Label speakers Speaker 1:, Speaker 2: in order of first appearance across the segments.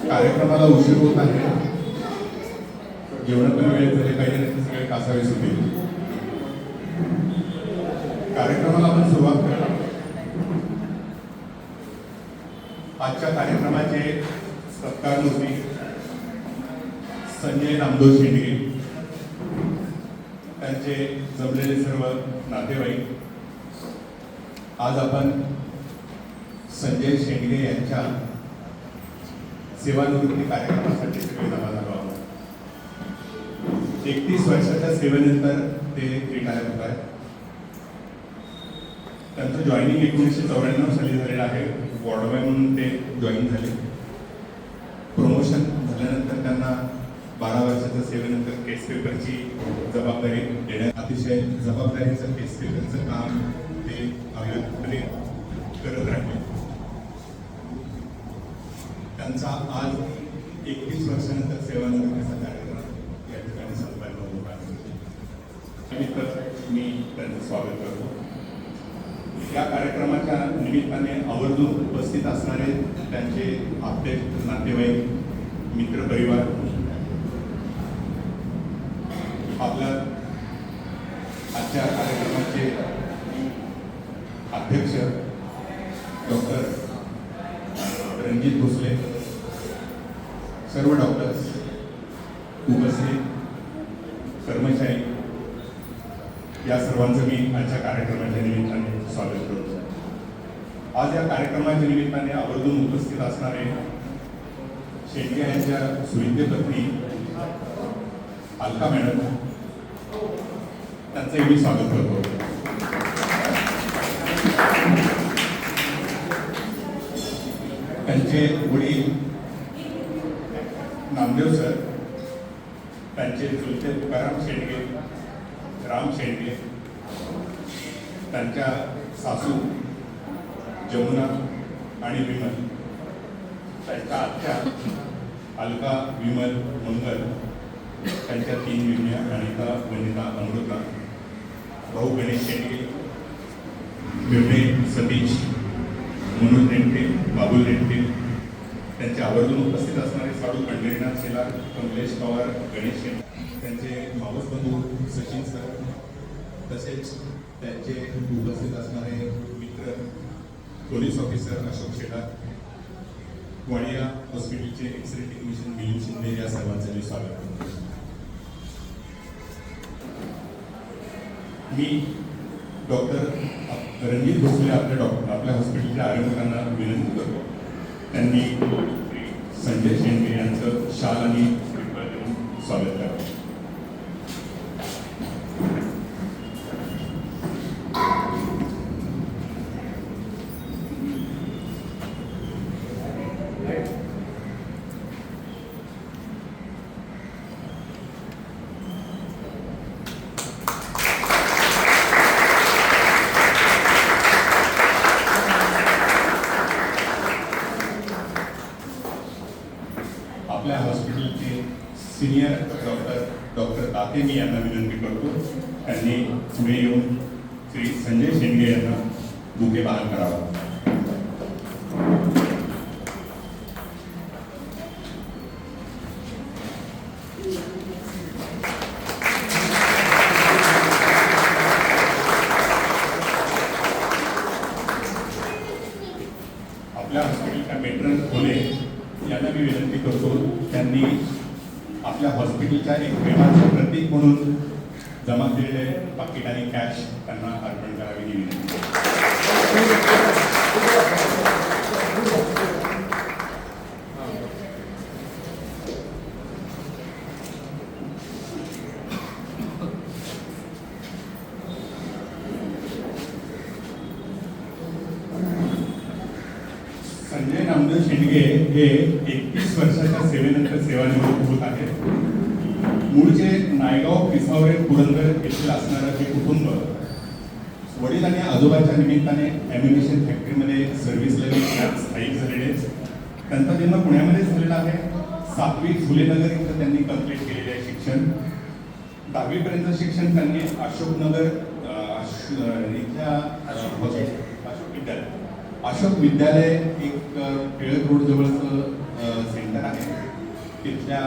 Speaker 1: कार्यक्रमाला उशीर होत आहे. जेवण पण वेळ झाले पाहिजे, सगळे कासावीस होतील. कार्यक्रमाला आपण सुरुवात करूया. आजच्या कार्यक्रमाचे सत्कार मूर्ती संजय नामदेव शेंडगे, त्यांचे जमलेले सर्व नातेवाईक. आज आपण संजय शेंडगे यांच्या सेवानिवृत्ती कार्यक्रमासाठी सगळे जमा झालो आहोत. 31 वर्षाच्या सेवेनंतर ते रिटायर होत आहेत. त्यांचं जॉईनिंग 1994 साली झालेलं आहे. वॉर्डबॉय म्हणून ते जॉईन झाले. प्रमोशन झाल्यानंतर त्यांना 12 वर्षाच्या सेवेनंतर केस पेपरची जबाबदारी देण्यात, अतिशय जबाबदारीचं केस पेपरचं काम ते अविरतपणे करत राहिले. त्यांचा आज 31 वर्षानंतर सेवानिवृत्तीचा कार्यक्रम या ठिकाणी संपन्न होत आहे. तर मी त्यांचं स्वागत करतो. या कार्यक्रमाच्या निमित्ताने आवर्जून उपस्थित असणारे त्यांचे आपले नातेवाईक, मित्रपरिवार, आपल्या आजच्या कार्यक्रमाचे अध्यक्ष डॉक्टर रणजित भोसले, सर्व डॉक्टर्स, उपस्थित कर्मचारी, या सर्वांचं मी आजच्या कार्यक्रमाच्या निमित्ताने स्वागत करतो. आज या कार्यक्रमाच्या निमित्ताने आवर्जून उपस्थित असणारे शेंडगे यांच्या सुविद्य पत्नी अलका मॅडम, त्यांचंही मी स्वागत करतो. त्यांचे वडील नामदेव सर, त्यांचे चुलते तुकाराम शेंडगे, राम शेंडगे, त्यांच्या सासू जमुना आणि विमल, त्यांच्या आत्या अलका, विमल, मंगल, त्यांच्या 3 विम्या अनिता, वनिता, अमृता, भाऊ गणेश शेंडगे, बिवणे सतीश, मनोज नेमटे, बाबुल नेमटे, त्यांचे आवर्जून उपस्थित असणारे साडू पंढरीनाथ शेलार, कमलेश पवार, गणेश शेंडगे, त्यांचे मावस बंधू सचिन सर, तसेच त्यांचे उपस्थित असणारे मित्र पोलीस ऑफिसर अशोक शेलार, वाडिया हॉस्पिटलचे एक्सरे टेक्निशियन मिलिंद शिंदे, या सर्वांचे मी स्वागत करतो. मी डॉक्टर रणजित भोसले आपल्या हॉस्पिटलच्या आरोग्यांना विनंती करतो, त्यांनी संजय शेंडगे यांचं शाल आणि श्रीफळ देऊन स्वागत करावं. आपल्या हॉस्पिटलचे सिनियर डॉक्टर दाते मी यांना विनंती करतो, त्यांनी पुढे येऊन श्री संजय शेंडगे यांना बुके बहाल करावा. आपल्या हॉस्पिटलच्या मेट्रन खोले यांना मी विनंती करतो, त्यांनी आपल्या हॉस्पिटलच्या एक प्रेमाचं प्रतीक म्हणून जमा केलेले पाकिट आणि कॅश त्यांना अर्पण करावी ही विनंती. संजय नामदेव शेंडगे हे 31 वर्षाच्या सेवेनंतर सेवानिवृत्त होत आहेत. मूळचे नायगाव, पिसावरे, पुरंदर येथील असणारं हे कुटुंब वडील आणि आजोबाच्या निमित्ताने ॲम्युनिशन फॅक्टरीमध्ये सर्व्हिसला स्थायिक झालेले. त्यांचा जन्म पुण्यामध्ये झालेला आहे. 7वी फुलेनगर इथं त्यांनी कंप्लीट केलेले आहे शिक्षण. 10वी पर्यंत शिक्षण त्यांनी अशोकनगर इथल्या अशोक विद्यालय एक टिळक रोड जवळचं सेंटर आहे तिथल्या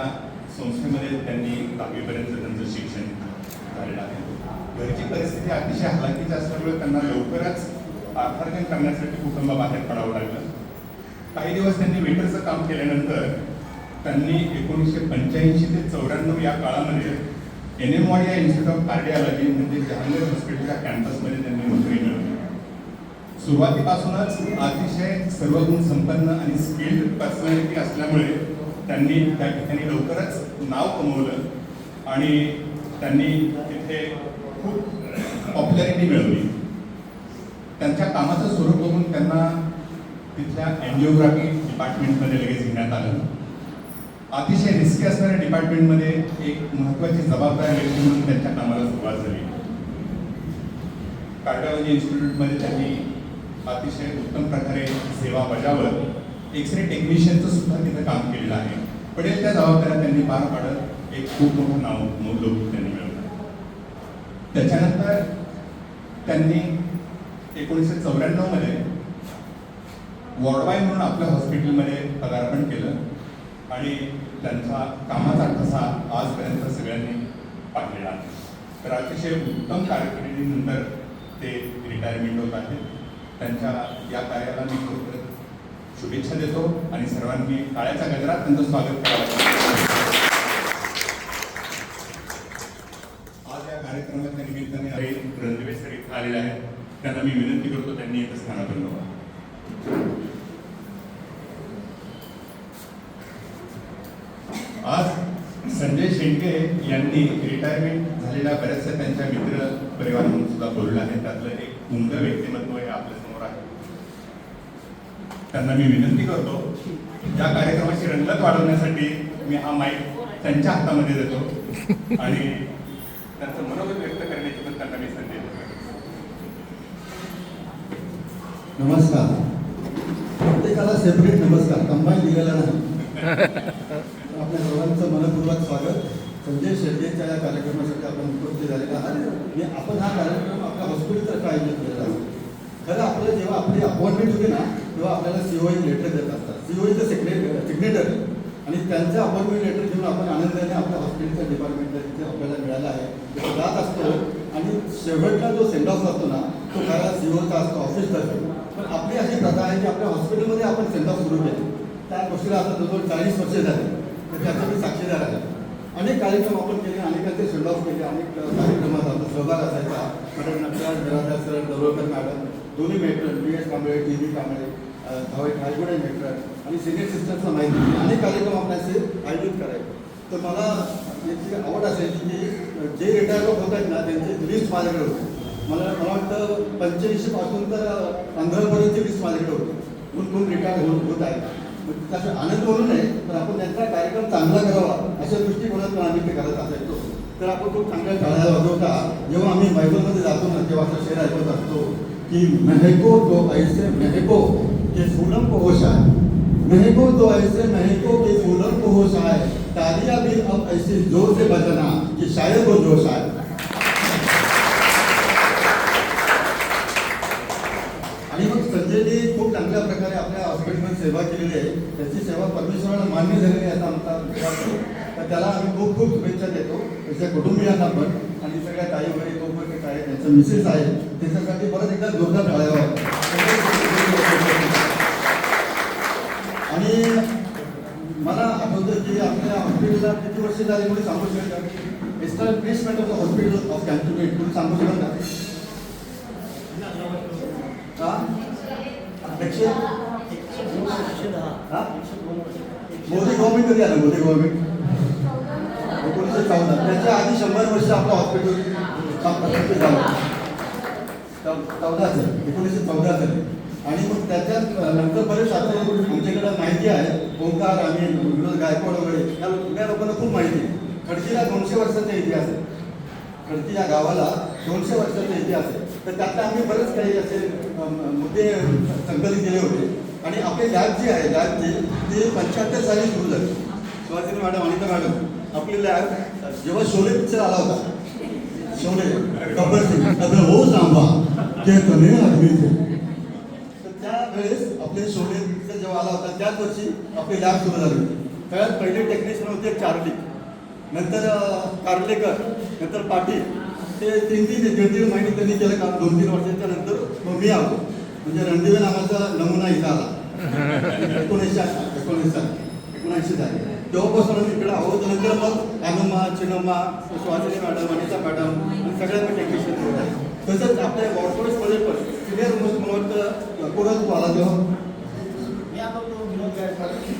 Speaker 1: संस्थेमध्ये त्यांनी 10वीपर्यंत त्यांचं शिक्षण झालेलं आहे. घरची परिस्थिती अतिशय हलाखीची असल्यामुळे त्यांना लवकरच अर्थार्जन करण्यासाठी कुटुंबाबाहेर पडावं लागलं. काही दिवस त्यांनी वेटरचं काम केल्यानंतर त्यांनी 1985 ते 94 या काळामध्ये NM Wadia institute of cardiology म्हणजे जहांगीर हॉस्पिटलच्या कॅम्पसमध्ये त्यांनी नोकरी मिळवली. सुरुवातीपासूनच अतिशय सर्वगुण संपन्न आणि स्किल्ड पर्सनॅलिटी असल्यामुळे त्यांनी त्या ठिकाणी लवकरच नाव कमवलं आणि त्यांनी तिथे खूप पॉप्युलॅरिटी मिळवली. त्यांच्या कामाचं स्वरूप बघून त्यांना तिथल्या एन्जिओग्राफी डिपार्टमेंटमध्ये लगेच घेण्यात आलं. अतिशय रिस्की असणाऱ्या डिपार्टमेंटमध्ये एक महत्त्वाची जबाबदारी व्यक्ती म्हणून त्यांच्या कामाला सुरुवात झाली. कार्डिओलॉजी इन्स्टिट्यूटमध्ये त्यांनी अतिशय उत्तम प्रकारे सेवा बजावत एक्सरे टेक्निशियनचं सुद्धा तिथं काम केलेलं आहे. पडेल त्या जबाबदाऱ्या त्यांनी पार पाडत एक खूप मोठं नाव लोक त्यांनी मिळवलं. त्याच्यानंतर त्यांनी 1994 मध्ये वॉर्डबॉय म्हणून आपल्या हॉस्पिटलमध्ये पदार्पण केलं आणि त्यांचा कामाचा ठसा आजपर्यंत सगळ्यांनी पाहिलेला आहे. तर अतिशय उत्तम कारकिर्दीनंतर ते रिटायरमेंट होत आहेत. त्यांच्या या कार्याला मी खरोखर शुभेच्छा देतो आणि सर्वांनी टाळ्याच्या गजरात त्यांचं स्वागत करावं. आज या कार्यक्रमाच्या निमित्ताने रणदिवे सर इथं आलेले आहेत. त्यांना मी विनंती करतो त्यांनी इथं स्थानापन्न व्हावं. आज संजय शेंडके यांनी रिटायरमेंट झालेल्या बऱ्याचशा त्यांच्या मित्र परिवार म्हणून सुद्धा बोलले आहेत. त्यातलं एक उमदं व्यक्तिमत्व हे आपल्या समोर आहे. त्यांना मी विनंती करतो या कार्यक्रमाची रंगत वाढवण्यासाठी मी हा माईक त्यांच्या हातामध्ये देतो आणि त्यांचं मनोगत व्यक्त करण्याची पण त्यांना मी संधी देतो.
Speaker 2: नमस्कार. प्रत्येकाला सेपरेट नमस्कार, कंबाईन दिलेला नाही. आपल्या सर्वांचं मनपूर्वक स्वागत. संजय शेडगेच्या या कार्यक्रमासाठी आपण उपस्थित झालेला आहात. आपण हा कार्यक्रम आपल्या हॉस्पिटलतर्फे आयोजित केलेला आहे. खरं आपलं जेव्हा आपली अपॉइंटमेंट होते ना तेव्हा आपल्याला COI लेटर देत असतात. COIचं सिग्नेटरी आणि त्यांचं अपॉइंटमेंट लेटर घेऊन आपण आनंदाने आपल्या हॉस्पिटलच्या डिपार्टमेंटला तिथे आपल्याला मिळाला आहे. तिथे जात असतो आणि शेवटला जो सेंड ऑफ असतो ना तो खरा COचा असतो ऑफिसतर्फे. पण आपली अशी प्रथा आहे की आपल्या हॉस्पिटलमध्ये आपण सेंड ऑफ सुरू केले. त्या गोष्टीला आता जवळजवळ 40 वर्ष झाले. तर त्याचा मी साक्षीदार आहे. अनेक कार्यक्रम आपण केले, अनेकांचे सेंड ऑफ केले, अनेक कार्यक्रमात आपला सहभाग असायचा. Madam Natraj Birajdar sir, Darodkar madam, दोन्ही matron PS Kamble, TB Kamble, Dhaygude matron आणि सिनियर सिस्टर्सना माहिती अनेक कार्यक्रम आपण असे आयोजित करायचे. तर मला याची आवड असायची की जे रिटायर होत आहेत ना त्यांची लिस्ट माझ्याकडे होती. मला वाटतं 85 पासून तर 15पर्यंतची लिस्ट माझ्याकडे होती. कोण रिटायर होत आहे. त्याचा आनंद म्हणून नाही तर आपण त्यांचा कार्यक्रम चांगला करावा अशा दृष्टिकोनातून आम्ही ते करत असायचो. तर आपण खूप चांगल्या टाळ्या वाजवता. जेव्हा आम्ही बायबलमध्ये जातो ना तेव्हा असा शेर ऐकत असतो की महको तो ऐसे महको के फूलों को होश आए, महको तो ऐसे महको के फूलों को होश आए, तालियां भी अब ऐसे जोर से बजना कि शायद वो जोश आए. आणि मग संजयने खूप चांगल्या प्रकारे आपल्या हॉस्पिटलमध्ये सेवा केलेली आहे. त्याची सेवा परमेश्वराला मान्य झालेली आहे असा आमचा विश्वास आहे. तर त्याला आम्ही खूप खूप शुभेच्छा देतो. त्याच्या कुटुंबियांना पण आणि सगळ्या ताई वगैरे तोपर्यंत आहे त्यांचं मिसेस आहे त्याच्यासाठी परत एकदा जोरदार टाळ्या. आणि मला आठवतं की आपल्या हॉस्पिटलला किती वर्ष झाली म्हणून सांगू शकता. Establishment of the hospital of cantonment म्हणून सांगू शकाल का? मोदी गव्हर्नमेंट कधी आलं? मोदी गव्हर्नमेंट 1914. त्याच्या आधी 100 वर्ष आपलं हॉस्पिटल झालं. 1914 झाले. आणि मग त्याच्यात नंतर बरेच आता आमच्याकडे माहिती आहे. ओंकार आम्ही विनोद गायकवाड वगैरे या लोकांना खूप माहिती आहे. खडकीला 200 वर्षाचा इतिहास आहे. खडकी या गावाला 200 वर्षाचा इतिहास आहे. तर त्यातले आम्ही बरेच काही असे मुद्दे संकलित केले होते. आणि आपली लॅब जी आहे लॅबची ती 75 साली सुरू झाली. सुहासिनी मॅडम, अनिता मॅडम, आपली लॅब जेव्हा शोले पिक्चर आला होता, शोले गब्बर सिंग आपलं हो सांभा ते कमी आदमी थे, तर त्यावेळेस आपले शोले पिक्चर जेव्हा आला होता त्याच वर्षी आपली लॅब सुरू झाली. सगळ्यात पहिले टेक्निशियन होते चार्ली, नंतर कार्लेकर, नंतर पाटील. ते 3-3 महिने त्यांनी केलं काम. 2-3 वर्षाच्या नंतर मग मी आलो. म्हणजे रणदिवे नावाचा नमुना इथं आला 1979 झाले. तेव्हापासून आम्ही इकडे आहोत. नंतर मग अनुमा, चिनम्मा, सुहासिनी मॅडम, अनिता मॅडम सगळ्या पण टेक्निशियन होत आहे. तसंच आपल्या वॉर्डफोर्समध्ये पण सिनियर मोस्ट मला वाटतं कोणाच आला तेव्हा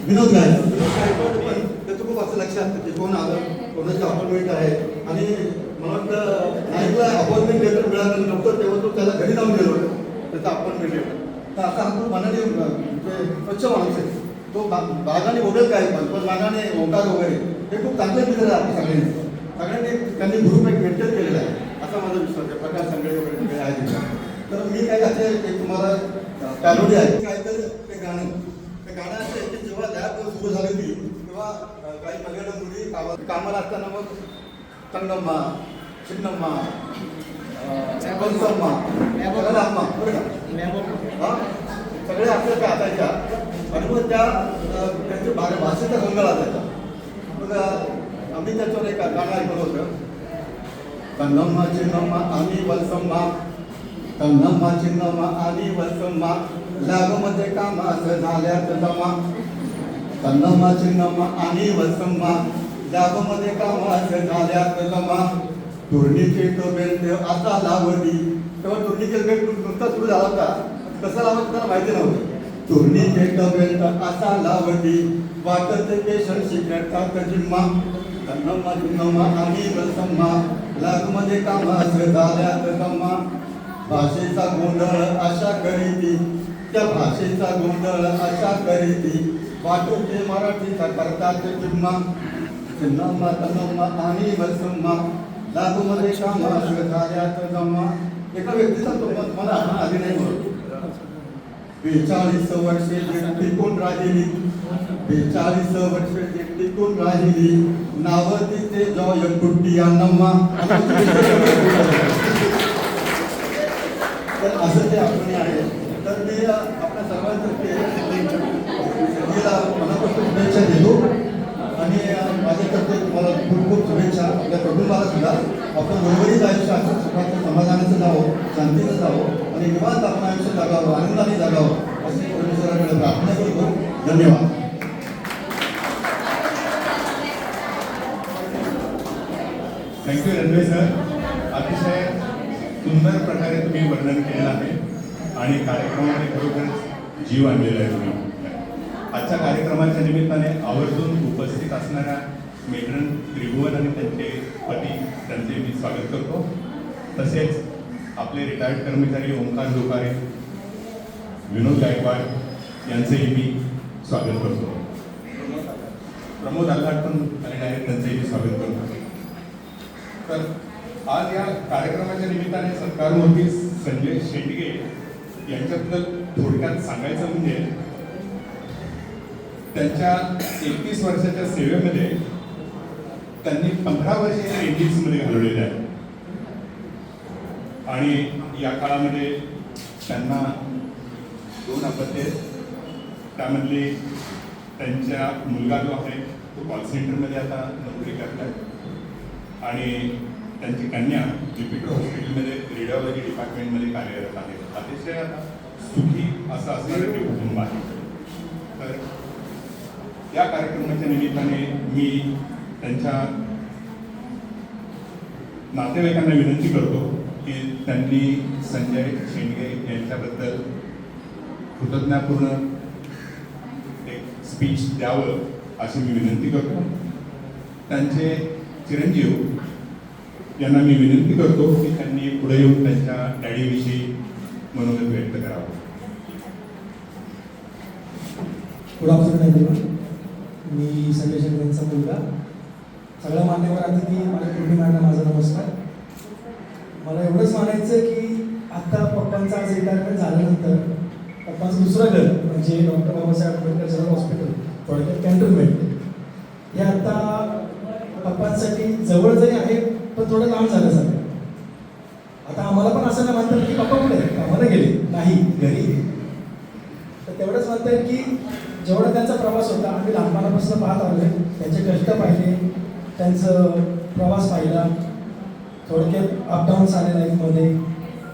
Speaker 2: विनोद गायकवाड पण त्याचं खूप असं लक्षात असतं की कोण आलं, कोणाचं अपॉइंटमेंट आहे. आणि मला वाटतं नाईकला अपॉइंटमेंट लेटर मिळालं नव्हतं तेव्हा तो त्याला घरी जाऊन गेलो होतं त्याचा अपॉइंटमेंट लेटर. तर आता हा खूप मनाने म्हणजे स्वच्छ माणूस आहे तो. बागाने वगैरे काय पण बागाने ओंकार वगैरे हे खूप चांगले मित्र आहे सगळ्यांनी त्यांनी ग्रुप एक मेंटेन केलेला आहे असा माझा विश्वास आहे. प्रकाश संगळे वगैरे सगळे आहेत. तर मी काय असे एक तुम्हाला पॅरोडी आहे काय तर ते गाणं असं आहे की जेव्हा लॅब सुरू झाली होती तेव्हा काही मल्याळम मुली कामाला असताना मग तंगम्मा, चिन्नम्मा, पंचम्मा, अम्मा बरं का सगळे आपल्या त्या असायच्या. आणि मग त्यांच्या भाषेचा गोंधळ असायचा. मग आम्ही त्याच्यावर एक गाणं ऐकलं होतं. तंगम्मा चिन्नम्मा आणि वलसम्मा, तंगम्मा चिन्नम्मा आणि वलसम्मा, लागमध्ये कामास झाल्यात जमा. तन्नम्मा चिन्नम्मा आणि वसम्मा, लागमध्ये कामास झाल्यात जमा. टुर्निकेट बेल्ट आता लावली. तेव्हा टुर्निकेट बेल्ट नुकता सुरू झाला होता. कसं लावायचं त्याला माहिती नव्हतं. टुर्निकेट बेल्ट असा लावली, वाटत पेशंट शिकण्याचा जिम्मा. तन्नम्मा चिन्नम्मा आणि वसम्मा, लागमध्ये कामास झाल्यात जमा. भाषेचा गोंधळ अशा करीती, त्या भाषेचा गोंधळ अशा करीती, वाटते मराठीचा करतात जिम्मा. चिन्नम्मा तन्नम्मा आणि वसम्मा, लागूमध्ये कामास झाल्यात जमा. एका व्यक्तीचा तुम्हाला आधी नाही म्हणून 42 वर्षे टिकून राहिली, 42 वर्षे टिकून राहिली, नाव तिचे जॉय कुट्टी अण्णम्मा. तर असं ते आपण आहे. तर मी आपल्या सर्वांतर्फे संगीला मनापासून शुभेच्छा देतो. आणि माझ्यातर्फे तुम्हाला खूप खूप शुभेच्छा. आपल्या कुटुंबाला सुद्धा आपण बरोबरीच आयुष्य असं सुखाचं समाधानाचं जावं, शांतीचं जावं आणि निवांत आपण आयुष्य जगावं, आनंदाने जगावं अशी परमेश्वराकडे प्रार्थना करतो. धन्यवाद.
Speaker 1: Thank you runway sir. अतिशय सुंदर प्रकारे तुम्ही वर्णन केलेलं आहे आणि कार्यक्रमामध्ये खरोखरच जीव आणलेला आहे तुम्ही. आजच्या कार्यक्रमाच्या निमित्ताने आवर्जून उपस्थित असणाऱ्या मेट्रन त्रिभुवन आणि त्यांचे पती त्यांचे मी स्वागत करतो. तसेच आपले रिटायर्ड कर्मचारी ओंकार जोकारे, विनोद गायकवाड यांचेही मी स्वागत करतो. प्रमोद आल्हाट पण आलेले आहेत, त्यांचंही मी स्वागत करतो. तर आज या कार्यक्रमाच्या निमित्ताने सत्कारमूर्ती संजय शेंडगे यांच्याबद्दल थोडक्यात सांगायचं म्हणजे त्यांच्या 31 वर्षाच्या सेवेमध्ये त्यांनी 15 वर्षे एनडीसीमध्ये घालवलेले आहे. आणि या काळामध्ये त्यांना 2 अपत्ये, त्यामधले त्यांच्या मुलगा जो आहे तो कॉल सेंटरमध्ये आता नोकरी करतात आणि त्यांची कन्या ज्युपिटर हॉस्पिटलमध्ये रेडिओलॉजी डिपार्टमेंटमध्ये कार्यरत आहे. अतिशय सुखी असं असणारं ते कुटुंब आहे. तर या कार्यक्रमाच्या निमित्ताने मी त्यांच्या नातेवाईकांना विनंती करतो की त्यांनी संजय शेंडगे यांच्याबद्दल कृतज्ञतापूर्ण एक स्पीच द्यावं अशी मी विनंती करतो. त्यांचे चिरंजीव यांना मी विनंती करतो की त्यांनी पुढे येऊन त्यांच्या डॅडीविषयी मनोगत व्यक्त करावं.
Speaker 3: Good afternoon everyone. मी संजय शेंडगे यांचा मुलगा. सगळ्या मान्यवर अतिथी, माझ्या कुटुंबियांना माझा नमस्कार. मला एवढंच म्हणायचं की आता पप्पांचं आज रिटायरमेंट झाल्यानंतर पप्पांचं दुसरं घर म्हणजे doctor Babasaheb Ambedkar general hospital, थोडक्यात कॅन्टोन्मेंट, हे आता पप्पांसाठी जवळ जरी आहे पण थोडं लांब झालं सगळं. आता आम्हाला पण असं नाही म्हणतात की पप्पा कुठे कामाला गेले, नाही घरी. तर तेवढंच म्हणता येईल की जेवढा त्यांचा प्रवास होता आम्ही लहानपणापासून पाहत आलो आहे, त्यांचे कष्ट पाहिले, त्यांचं प्रवास पाहिला, थोडक्यात अपडाऊन्स आले लाईफमध्ये.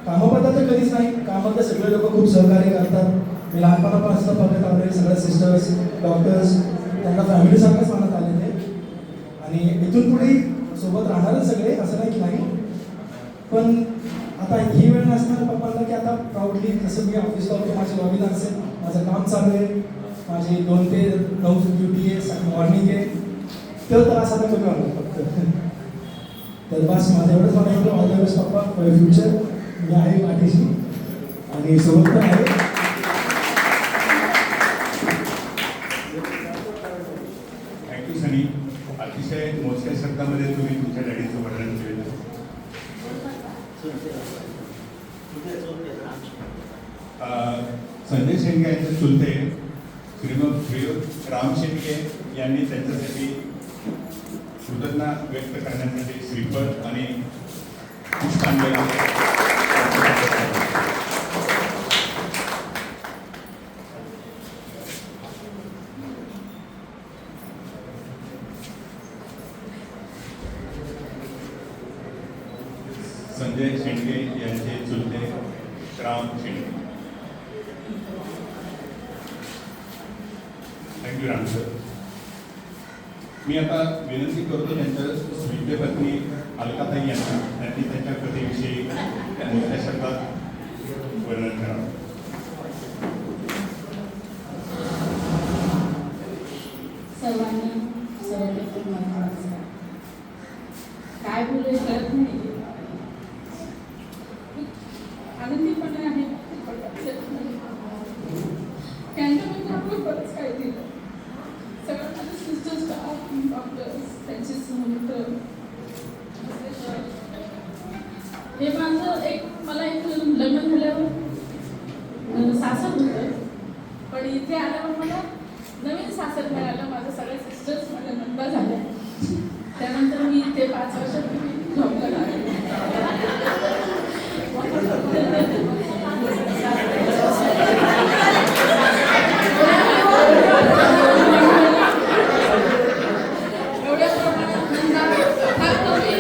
Speaker 3: कामाबद्दल तर कधीच नाही, कामात तर सगळे लोक खूप सहकार्य करतात. मी लहानपणापासून बघत आलो आहे, सगळ्या सिस्टर्स, डॉक्टर्स त्यांना फॅमिलीसारखंच मानत आले ते, आणि इथून पुढे सोबत राहणारच सगळे, असं नाही की नाही. पण आता ही वेळ नसणार पप्पांना की आता प्राऊडली जसं मी ऑफिसला होतो, माझी लॉबीला असेल, माझं काम चालू आहे, माझी 2 ते 9 ड्युटी आहे, मॉर्निंग आहे, तर त्रास आता कमी होणार फक्त. तर बस माझं एवढंच म्हणायचं, ऑल द बेस्ट पप्पा फॉर फ्युचर. मी आहे पाठीशी आणि सोबत पण आहे.
Speaker 1: थँक्यू सनी. अतिशय मोजक्या शब्दामध्ये तुम्ही तुमच्या डॅडीचं वर्णन केलेलं. संजय शेंडगे यांचे चुलते श्रीमद राम शेंडगे यांनी त्यांच्यासाठी कृतज्ञता व्यक्त करण्यासाठी श्रीफळ आणि पुष्पांजली संजय शेंडगे यांचे चुलते राम शेंडगे. Thank you Ram sir. मी आता विनंती करतो त्यांच्या स्वीट पत्नी अलकाताई यांना त्यांनी त्यांच्या कथेविषयी मोठ्या शब्दात वर्णन करावं.
Speaker 4: सर्वांना सर्वप्रथम नमस्कार. काय बोलू कळत नाही. आनंदीपणे आहे, त्यांच्यामध्ये आपण बरंच काय दिलं. सगळं माझे सिस्टर स्टाफ, डॉक्टर्स, त्यांचे मित्र. हे माझं मला एक लग्न झाल्यावर सासर होतं, पण इथे आल्यावर मला नवीन सासर मिळालं. माझ्या सगळ्या सिस्टर्स माझ्या नंदा झाल्या. त्यानंतर मी इथे 5 वर्षापूर्वी जॉबला लागले. एवढ्या प्रमाणात फार कमी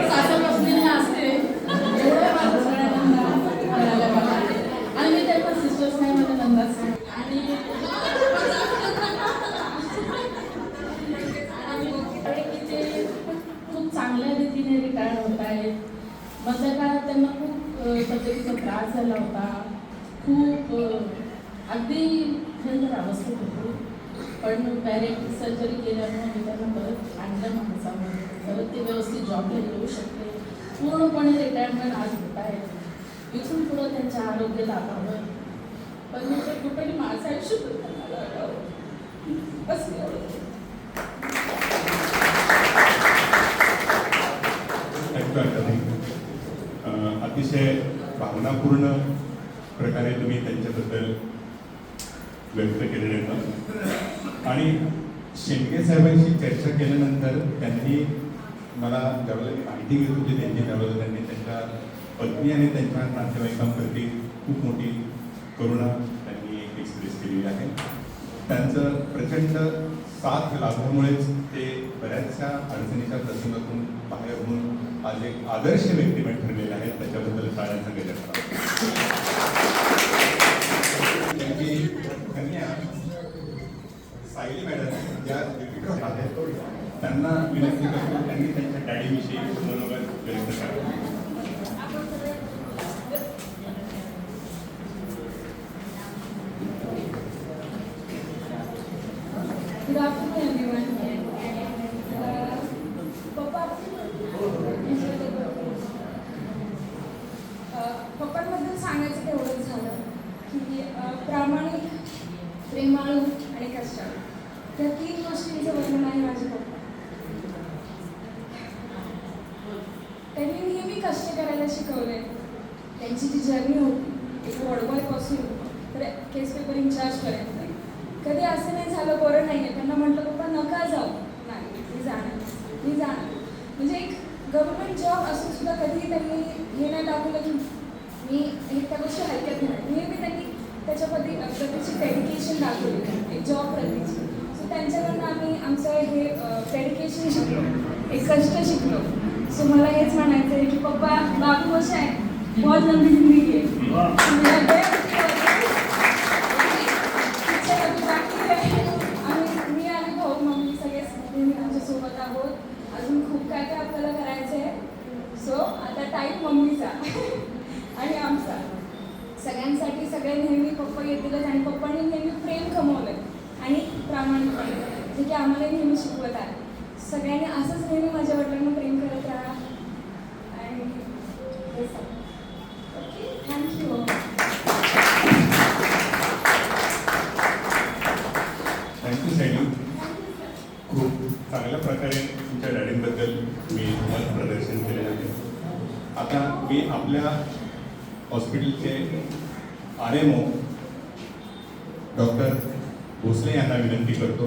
Speaker 4: सासर बसलेल्या असते, एवढ्या माझ्या सगळ्या नंदा मिळाल्या मला. आणि मी त्या पण सिस्टर्स नाही, माझ्या नंदाच. आणि ते खूप चांगल्या रीतीने रिटायर होत आहेत. मधल्या काळात त्यांना खूप तब्येतीचा त्रास झाला होता, खूप अगदी भयंकर अवस्थेत होतो. पण डायरेक्ट सर्जरी केल्यामुळे मी त्यांना परत आणलं माणसामध्ये, परत ते व्यवस्थित जॉबला येऊ शकते. पूर्णपणे रिटायरमेंट आज होत आहे. इथून पुढं त्यांच्या आरोग्य लाभावं, पण मी ते कुठेही माझं आयुष्य
Speaker 1: अतिशय भावनापूर्ण प्रकारे तुम्ही त्यांच्याबद्दल व्यक्त केलेले होतं. आणि शेंडगे साहेबांशी चर्चा केल्यानंतर त्यांनी मला ज्यावेळेला मी माहिती घेत होती त्यावेळेला त्यांनी त्यांच्या पत्नी आणि त्यांच्या नातेवाईकांप्रती खूप मोठी करुणा त्यांनी एक्सप्रेस केलेली आहे. त्यांचं प्रचंड साथ लाभल्यामुळेच ते बऱ्याचशा अडचणीच्या प्रसंगातून बाहेर होऊन आज एक आदर्श व्यक्तिमत्व ठरलेले आहेत. त्याच्याबद्दल टाळ्यांचा गजर करावा. त्यांची कन्या सायली मॅडम ज्या डिप्युटी आहेत त्यांना विनंती करतो त्यांनी त्यांच्या डॅडीविषयी मनोगत व्यक्त करावं.
Speaker 4: Good afternoon, everyone. पप्पांबद्दल सांगायचं तेवढंच झालं की प्रामाणिक, प्रेमाळू आणि कष्टाळू त्या 3 गोष्टींचं वर्णन आहे माझे पप्पा. त्यांनी नेहमी कष्ट करायला शिकवले. त्यांची जी जर्नी होती एक वडवळपासून तर केस पेपर इन्चार्जपर्यंत, कधी असं नाही झालं बरं नाही आहे त्यांना म्हटलं पप्पा नका जाऊ, नाही मी जाणार. म्हणजे एक गव्हर्नमेंट जॉब असून सुद्धा कधी त्यांनी हे नाही दाखवलं की मी त्या गोष्टी हलक्यात नाही. नेहमी त्यांनी
Speaker 5: त्याच्याप्रती प्रतीची डेडिकेशन दाखवली एक जॉब प्रतीची. सो त्यांच्याकडनं आम्ही आमचं हे डेडिकेशन शिकलो, एक कष्ट शिकलो. सो मला हेच म्हणायचं आहे की पप्पा बाबू कशा आहे, बहुत लंबी जिंदगी आहे. मी आणि भाऊ मम्मी सगळे आमच्यासोबत आहोत. अजून खूप काय काय आपल्याला करायचं आहे. सो आता टाईम मम्मीचा आणि आमचा. सगळ्यांसाठी सगळे नेहमी पप्पा येतीलच आणि पप्पांनी नेहमी प्रेम कमवलं आणि प्रामाणिकपणे जे की आम्हाला नेहमी शिकवत आहे. सगळ्यांनी असंच नेहमी माझ्या वडिलांना प्रेम करत राहा आणि ओके, थँक्यू.
Speaker 1: थँक्यू सॅनी. खूप चांगल्या प्रकारे तुमच्या डॅडींबद्दल मी मत प्रदर्शन केलेलं आहे. आता मी आपल्या हॉस्पिटलचे RMO डॉक्टर भोसले यांना विनंती करतो,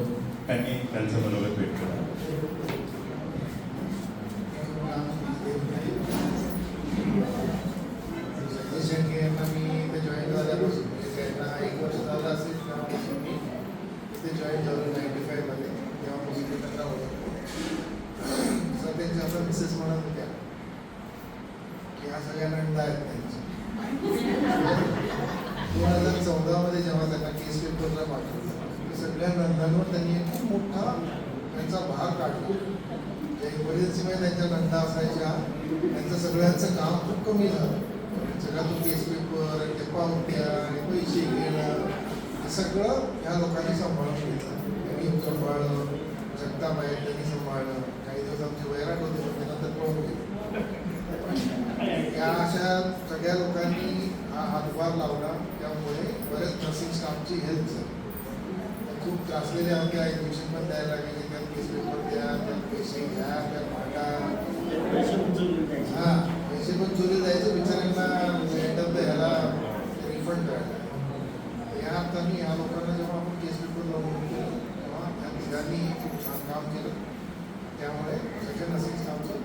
Speaker 1: त्यांनी त्यांचं मनोगत व्यक्त करावं.
Speaker 6: मी इथे जॉईन झाल्यापासून त्यांना 1 वर्ष झालं असेल तेव्हापासून मी इथे जॉईन झालो 95 मध्ये. तेव्हापासून मी त्यांना ओळखतो. सर त्यांच्या आता मिसेस म्हणत होत्या की ह्या सगळ्या नंदा आहेत त्यांच्या. 2014 मध्ये जेव्हा त्यांना केस पेपरला पाठवलं तर सगळ्या नंदांवर त्यांनी एक खूप मोठा त्यांचा भाग काढला. इमर्जन्सीमध्ये त्यांच्या नंदा असायच्या, त्यांचं सगळ्यांचं काम खूप कमी झालं. सगळा तो केस पेपर, ते पावत्या आणि पैसे घेणं हे सगळं ह्या लोकांनी सांभाळून घेतलं. त्यांनी सांभाळलं, जगताबाई त्यांनी सांभाळलं. काही दिवस आमचे वैराट होते पण त्यानंतर पळून गेले. या अशा सगळ्या लोकांनी हा हातभार लावला. त्यामुळे बरेच नर्सिंग स्टाफची हेल्प झाली. खूप त्रासलेले आमचे ॲडमिशन पण द्यायला लागले. त्यात केस पेपर द्या, त्यात पैसे घ्या, त्यात भांडा. हां, पैसे पण चोरी जायचे बिचाऱ्यांना एंड ऑफ द ह्याला रिफंड करायला. या अर्थाने ह्या लोकांना जेव्हा आपण केस पेपर लावून केलं तेव्हा त्या तिघांनी खूप छान काम केलं. त्यामुळे सगळ्या नर्सिंग स्टाफचं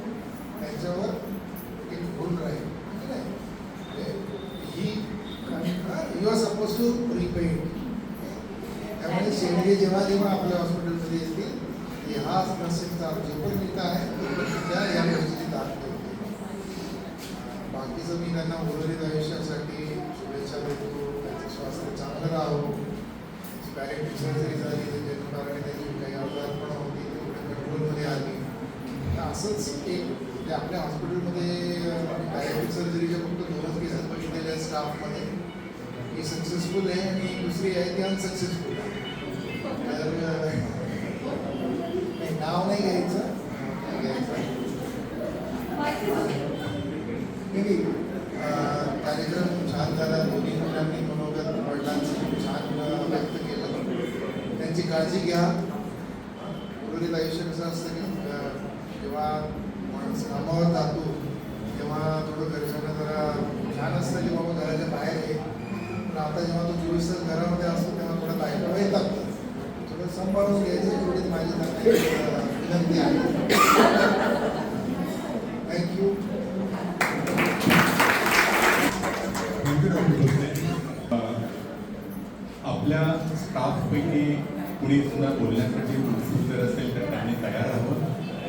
Speaker 6: त्यांच्यावर एक भूल राहील की नाही. He you are suppose to repaid. त्यामुळे शेंडगे जेव्हा जेव्हा आपल्या हॉस्पिटलमध्ये येतील हा नर्सिंग स्टाफ जे पण इथं आहे त्या या गोष्टीची दाद देते. बाकीचं मी त्यांना उर्वरित आयुष्यासाठी शुभेच्छा देतो. त्यांचं स्वास्थ्य चांगलं राहावं. पॅरेंटिक सर्जरी झाली त्याच्या कारण त्यांची काही आजार पण होती ते पुढे कंट्रोलमध्ये आली. तर असंच एक ते आपल्या हॉस्पिटलमध्ये पॅरेंटिक सर्जरीच्या फक्त 2च केसेस बघितलेल्या आहेत स्टाफमध्ये. ही सक्सेसफुल आहे आणि दुसरी आहे ती अनसक्सेसफुल आहे. तर नाव नाही घ्यायचं. कार्यक्रम छान झाला. दोन्ही मुलांनी मनोगत वडिलांचं खूप छान व्यक्त केलं. त्यांची काळजी घ्या. उर्वरित आयुष्य कसं असतं की जेव्हा माणूस कामावर जातो तेव्हा थोडं घरच्यांना जरा छान असतं की बाबा घराच्या बाहेर आहे. पण आता जेव्हा तो 24 तास घरामध्ये असतो तेव्हा थोडं बायका येतात. थोडं सांभाळून घ्यायचं एवढीच माझी विनंती आहे. थँक्यू.
Speaker 1: आपल्या स्टाफपैकी कुणी सुद्धा बोलण्यासाठी उत्सुक जर असेल तर त्यांनी तयार राहावं.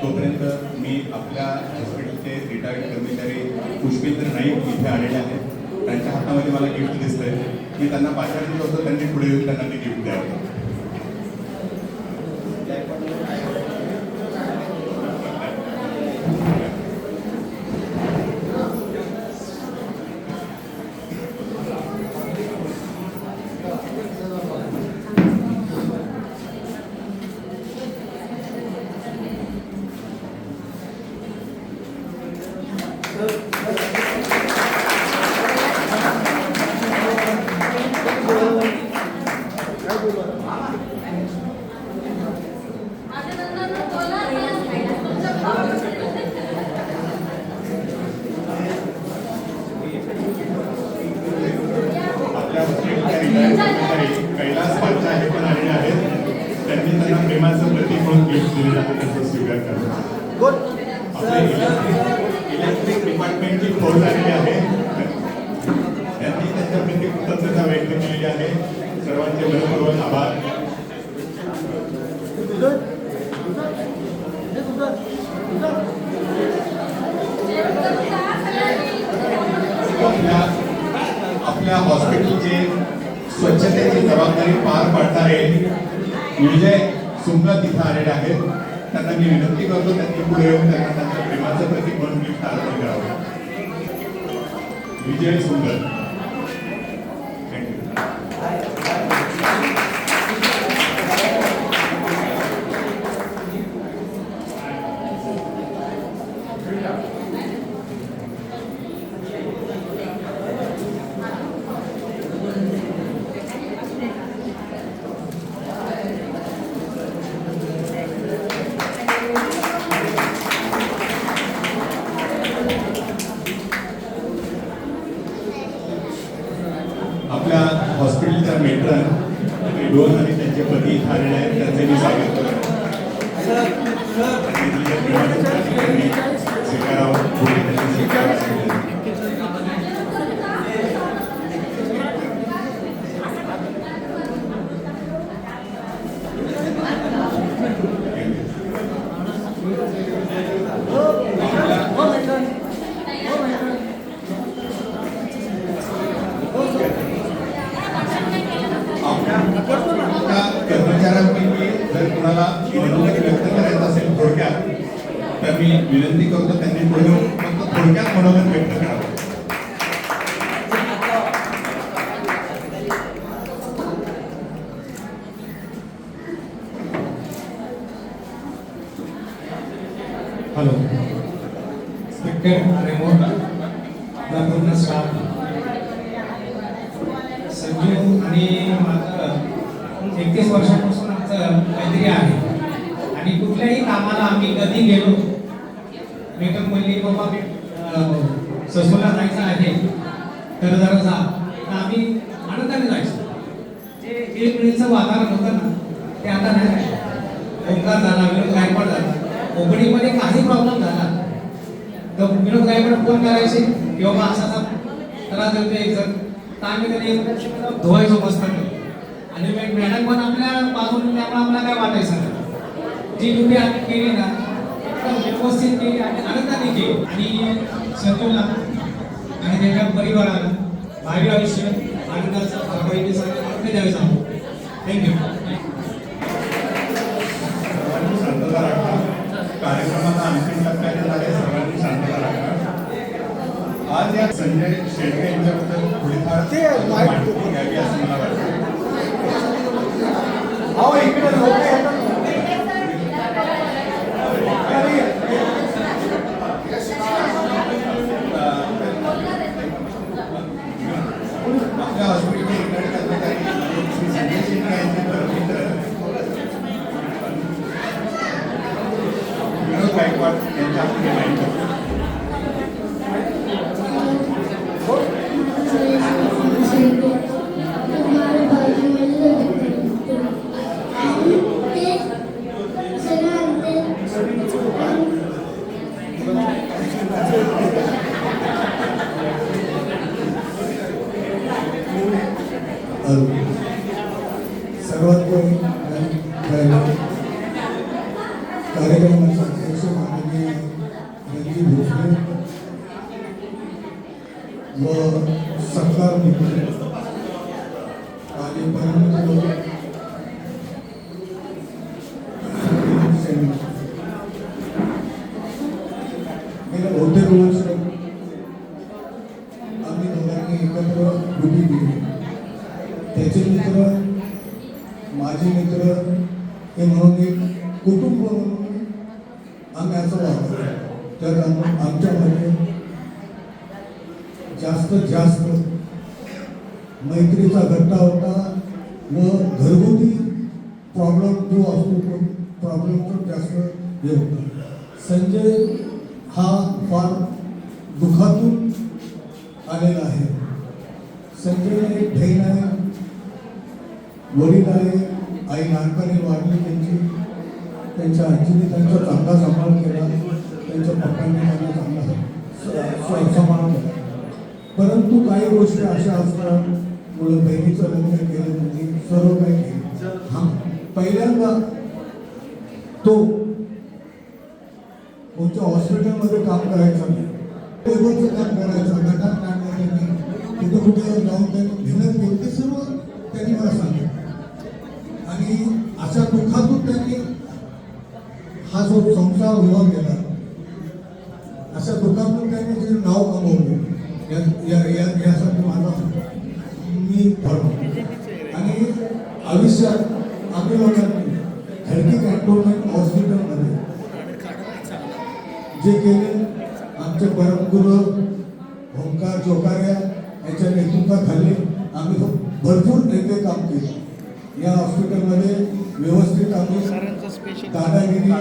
Speaker 1: तोपर्यंत मी आपल्या हॉस्पिटलचे रिटायर्ड कर्मचारी पुष्पेंद्र नाईक इथे आलेले आहेत. त्यांच्या हातामध्ये मला गिफ्ट दिसतंय. मी त्यांना पाठवलं होतं, त्यांनी पुढे येऊन त्यांना ते गिफ्ट द्यावं. कैलास पांचाळे पण आलेले आहेत. त्यांनी त्यांना प्रेमाचं प्रतीक म्हणून गिफ्ट दिलेलं आहे. त्याचा स्वीकार करा. आपले इलेक्ट्रिक डिपार्टमेंटची फौज आलेली आहे. त्यांनी त्यांच्या प्रती कृतज्ञता कृतज्ञता व्यक्त केलेली आहे. सर्वांचे मनपूर्वक आभार. आपल्या हॉस्पिटलचे स्वच्छतेची जबाबदारी पार पाडणारे विजय सुंगत इथं आलेले आहेत. त्यांना मी विनंती करतो त्यांनी पुढे येऊन त्यांना त्यांच्या प्रेमाचं प्रतीक म्हणून गिफ्ट अर्पण करावं. विजय सुंगत. आपल्या हॉस्पिटलच्या मेट्रन डोन आणि त्यांचे पती इथे आलेले आहेत. त्यांचे मी स्वागत करतो. स्वीकारावं पुढे त्यांनी स्वीकारावं. कर्मचाऱ्यांपैकी जर कोणाला विनंती व्यक्त करायचं असेल थोडक्यात, तर मी विनंती करतो त्यांनी पुढे फक्त थोडक्यात मनोगत व्यक्त करावं.
Speaker 3: हॅलो स्पीकर रेमोट आपला पूर्ण स्टाफ संजीव आणि माझं 31 वर्षापासून आमचं काहीतरी आहे आणि कुठल्याही कामाला आम्ही कधी गेलो मेकअप म्हणली बाबा ससूला जायचं आहे तर जरा जा तर आम्ही आनंदाने जायचो. जे एक वेळेचं वातावरण होतं ना ते आता नाही राहिलं. ओंकार झाला, विनोद गायकवाड झाला, कोकणीमध्ये काही प्रॉब्लेम झाला तर विनोद गायकवाड फोन करायचे किंवा मग असा त्रास देतो एक जण तर आम्ही त्याने धुवायचो मस्त आणि मॅडम पण आपल्या बाजूने त्यामुळे आम्हाला काय वाटायचं नाही. जी ड्युटी आम्ही केली ना एकदम व्यवस्थित केली आणि आनंदाने केली आणि संजूला आणि त्याच्या परिवाराला भावी आयुष्य आनंदाचं बहिणीसाठी द्यावे सांगू. थँक्यू.
Speaker 1: शांतता राखा. कार्यक्रमाचा अंतिम टप्प्यात झाले. सर्वांनी शांतता राखा. आज या संजय शेळके यांच्याबद्दल थोडीफार माहिती घ्यावी असं मला वाटतं. आपल्या हॉस्पिटलचे कर्मचारी श्री संजय शेळके यांचे मित्र विनोद गायकवाड यांच्या पुढे माहिती
Speaker 2: सर्वात कार्यक्रमाचे अध्यक्ष माननीय रणजित भोसले व सत्कार मित्र आणि परंतु गेल्या बहुतेक वर्ष आम्ही दोघांनी एकत्र कृती केली. त्याचे मित्र माझे मित्र हे म्हणून एक कुटुंब म्हणून आम्ही असं वागतो. तर आमच्यामध्ये जास्तीत जास्त मैत्रीचा गट्टा होता व घरगुती प्रॉब्लेम जो असतो तो प्रॉब्लेम पण जास्त हे होता. संजय हा फार दुःखातून आलेला आहे. संजय एक बहीण आहे, वडील आहे, आई लहानपणी वाढली त्यांची, त्यांच्या आजीने त्यांचा चांगला सांभाळ केला, त्यांच्या पप्पांनी त्यांना चांगला सांभाळ केला. परंतु काही गोष्टी अशा असतात
Speaker 3: मुलं बहिणीचं लग्न केलं म्हणजे सर्व काही केलं. हा पहिल्यांदा तो कोणत्या हॉस्पिटलमध्ये काम करायचा नाही, टेबलचं काम करायचं, गटार काढणं त्यांनी, कुठे कुठे जाऊन त्यांनी मेहनत केली, ते सर्व त्यांनी मला सांगितलं. आणि अशा दुःखातून त्यांनी हा जो संसार उभा केला, अशा दुःखातून त्यांनी जे नाव कमवले यासाठी माझा मी ठरवतो. आणि आयुष्यात आम्ही लोकांनी खडकी कॅन्टोन्मेंट हॉस्पिटलमध्ये जे केले, आमचे परमगुरू ओंकार जोकाऱ्या यांच्या नेतृत्वाखाली आम्ही भरपूर नेते काम केले. या हॉस्पिटलमध्ये व्यवस्थित आम्ही दादागिरी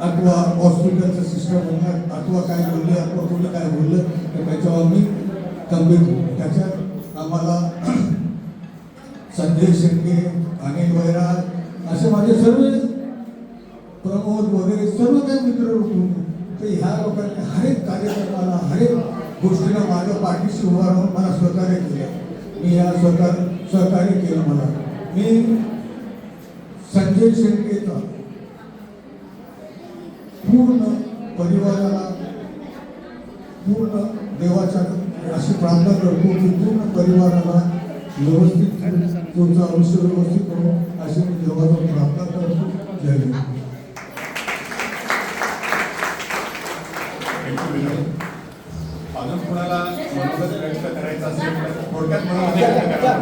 Speaker 3: अथवा हॉस्पिटलचं सिस्टम होणार अथवा काय बोलले अथवा कोणी काय बोललं तर त्याच्यावर आम्ही गंभीर होतो. त्याच्यात आम्हाला संजय शेट्टे, अनिल वैराग असे माझे सर्व प्रमोद वगैरे सर्व काही मित्र होते. तर ह्या लोकांनी हर एक कार्यक्रमाला हर एक गोष्टीला माझ्या पाठीशी उभा राहून मला सहकार्य केलं. मी या सहकार्य केलं. मला मी संजय शेट्टेचा पूर्ण परिवाराला पूर्ण देवाच्या अशी प्रार्थना करतो की पूर्ण परिवाराला व्यवस्थित तुमचं आयुष्य व्यवस्थित करू अशी मी देवाला प्रार्थना करतो. जय हिंद.
Speaker 1: अजून कुणाला मनोगत व्यक्त करायचं असेल तर थोडक्यात मनोगत व्यक्त करा.